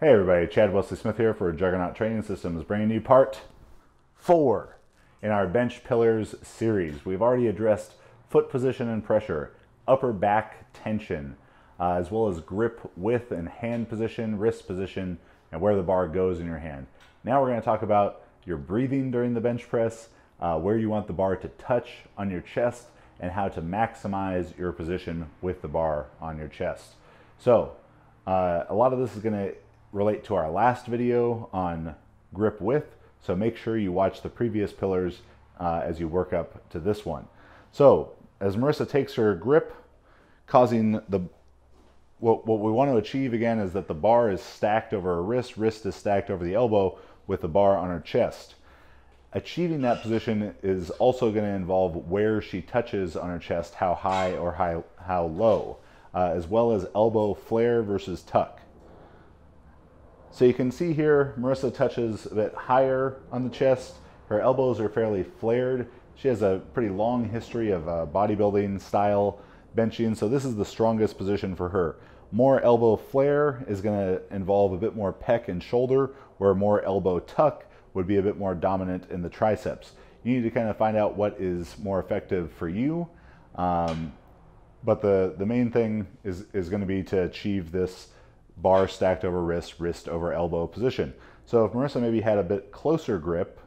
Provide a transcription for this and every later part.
Hey everybody, Chad Wesley Smith here for Juggernaut Training Systems, bringing you part 4 in our bench pillars series. We've already addressed foot position and pressure, upper back tension, as well as grip width and hand position, wrist position, and where the bar goes in your hand. Now we're going to talk about your breathing during the bench press, where you want the bar to touch on your chest, and how to maximize your position with the bar on your chest. So, a lot of this is going to relate to our last video on grip width, so make sure you watch the previous pillars as you work up to this one. So as Marissa takes her grip, causing what we want to achieve again is that the bar is stacked over her wrist is stacked over the elbow with the bar on her chest. Achieving that position is also going to involve where she touches on her chest, how high or how low, as well as elbow flare versus tuck. So you can see here, Marissa touches a bit higher on the chest. Her elbows are fairly flared. She has a pretty long history of bodybuilding style benching, so this is the strongest position for her. More elbow flare is going to involve a bit more pec and shoulder, where more elbow tuck would be a bit more dominant in the triceps. You need to kind of find out what is more effective for you, but the main thing is going to be to achieve this bar stacked over wrist over elbow position. So if Marissa maybe had a bit closer grip,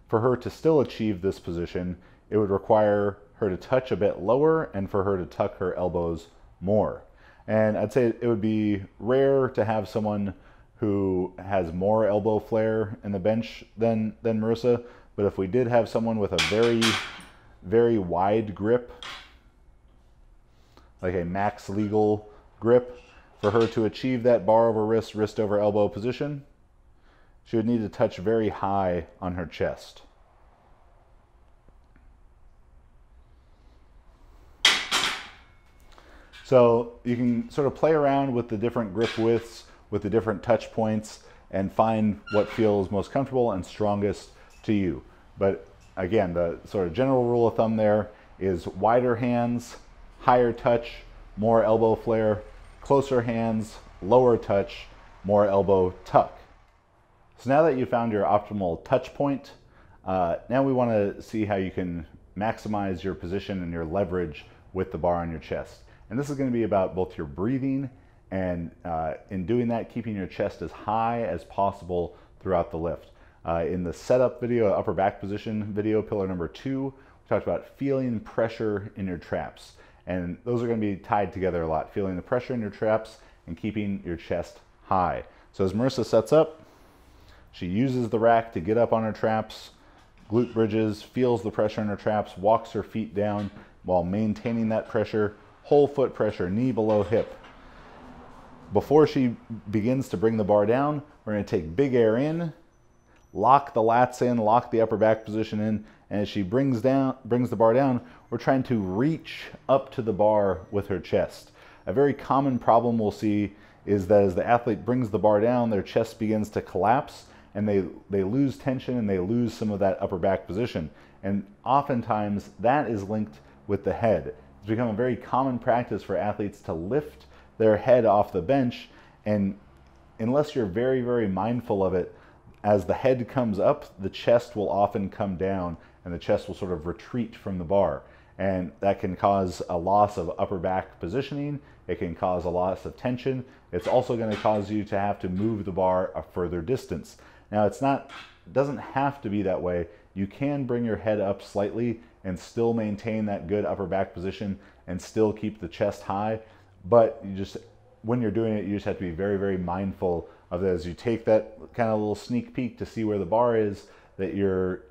for her to still achieve this position, it would require her to touch a bit lower and for her to tuck her elbows more. And I'd say it would be rare to have someone who has more elbow flare in the bench than Marissa, but if we did have someone with a very, very wide grip, like a max legal grip, for her to achieve that bar over wrist over elbow position, she would need to touch very high on her chest. So you can sort of play around with the different grip widths, with the different touch points, and find what feels most comfortable and strongest to you. But again, the sort of general rule of thumb there is wider hands, higher touch, more elbow flare, closer hands, lower touch, more elbow tuck. So now that you found your optimal touch point, now we want to see how you can maximize your position and your leverage with the bar on your chest. And this is going to be about both your breathing and in doing that, keeping your chest as high as possible throughout the lift. In the setup video, upper back position video, pillar number 2, we talked about feeling pressure in your traps. And those are going to be tied together a lot, feeling the pressure in your traps and keeping your chest high. So as Marissa sets up, she uses the rack to get up on her traps, glute bridges, feels the pressure in her traps, walks her feet down while maintaining that pressure, whole foot pressure, knee below hip. Before she begins to bring the bar down, we're going to take big air in, lock the lats in, lock the upper back position in, and as she brings the bar down, we're trying to reach up to the bar with her chest. A very common problem we'll see is that as the athlete brings the bar down, their chest begins to collapse and they lose tension and they lose some of that upper back position. And oftentimes that is linked with the head. It's become a very common practice for athletes to lift their head off the bench, and unless you're very, very mindful of it, as the head comes up, the chest will often come down and the chest will sort of retreat from the bar. And that can cause a loss of upper back positioning. It can cause a loss of tension. It's also going to cause you to have to move the bar a further distance. Now, it doesn't have to be that way. You can bring your head up slightly and still maintain that good upper back position and still keep the chest high. But when you're doing it, you just have to be very, very mindful of that. As you take that kind of little sneak peek to see where the bar is, that you're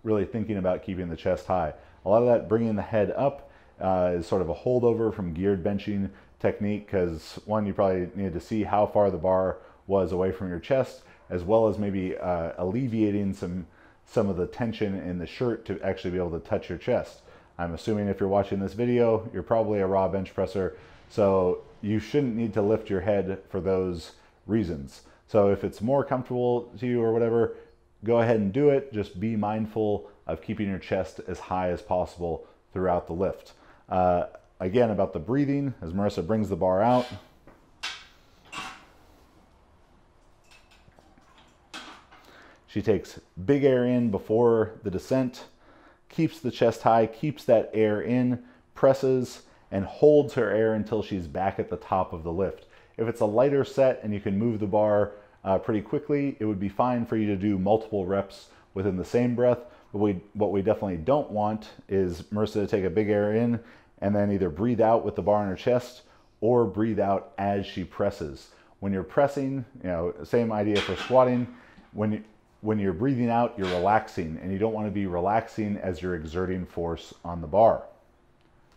really thinking about keeping the chest high. A lot of that bringing the head up is sort of a holdover from geared benching technique, because one, you probably needed to see how far the bar was away from your chest, as well as maybe alleviating some of the tension in the shirt to actually be able to touch your chest. I'm assuming if you're watching this video, you're probably a raw bench presser, so you shouldn't need to lift your head for those reasons. So if it's more comfortable to you or whatever, go ahead and do it. Just be mindful of keeping your chest as high as possible throughout the lift. Again, about the breathing, as Marissa brings the bar out, She takes big air in before the descent, keeps the chest high, keeps that air in, presses, and holds her air until she's back at the top of the lift. If it's a lighter set and you can move the bar pretty quickly, it would be fine for you to do multiple reps within the same breath. But what we definitely don't want is Marissa to take a big air in and then either breathe out with the bar on her chest or breathe out as she presses. When you're pressing, same idea for squatting. When you're breathing out, you're relaxing, and you don't want to be relaxing as you're exerting force on the bar.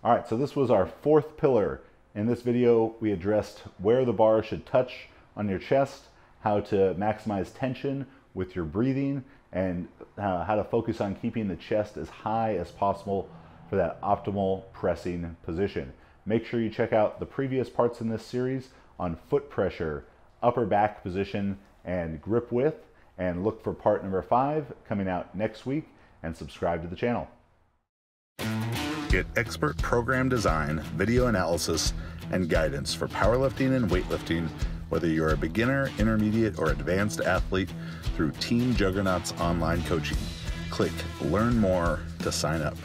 All right, so this was our fourth pillar. In this video, we addressed where the bar should touch on your chest, how to maximize tension with your breathing, and how to focus on keeping the chest as high as possible for that optimal pressing position. Make sure you check out the previous parts in this series on foot pressure, upper back position, and grip width, and look for part number 5 coming out next week, and subscribe to the channel. Get expert program design, video analysis, and guidance for powerlifting and weightlifting, whether you're a beginner, intermediate, or advanced athlete, through Team Juggernaut's online coaching. Click Learn More to sign up.